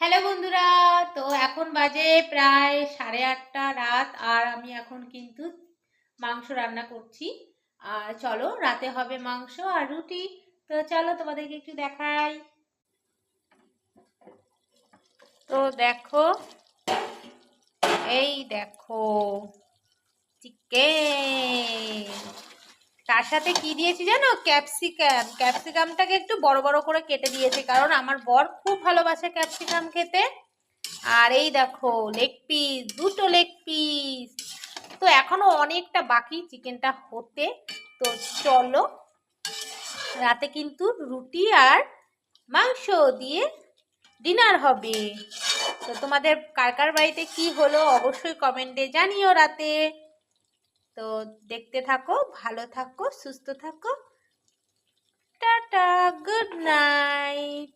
Hello বন্ধুরা। তো এখন বাজে প্রায় 8:30 রাত, আর আমি এখন কিন্তু মাংস রান্না করছি। আর চলো, রাতে হবে মাংস আর রুটি। তো চলো তোমাদেরকে একটু দেখাই। তো দেখো, এই দেখো চিকেন। তার সাথে কি দিয়েছি জানো? ক্যাপসিকাম। ক্যাপসিকামটাকে একটু বড় বড় করে কেটে দিয়েছি, কারণ আমার বর খুব ভালোবাসে ক্যাপসিকাম খেতে। আর এই দেখো লেগ পিস, দুটো লেগ পিস। তো এখনো অনেকটা বাকি চিকেনটা হতে। তো চলো, রাতে কিন্তু রুটি আর মাংস দিয়ে ডিনার হবে। তো তোমাদের কার কার বাড়িতে কি হলো অবশ্যই কমেন্টে জানিও রাতে। তো দেখতে থাকো, ভালো থাকো, সুস্থ থাকো। Tata, good night.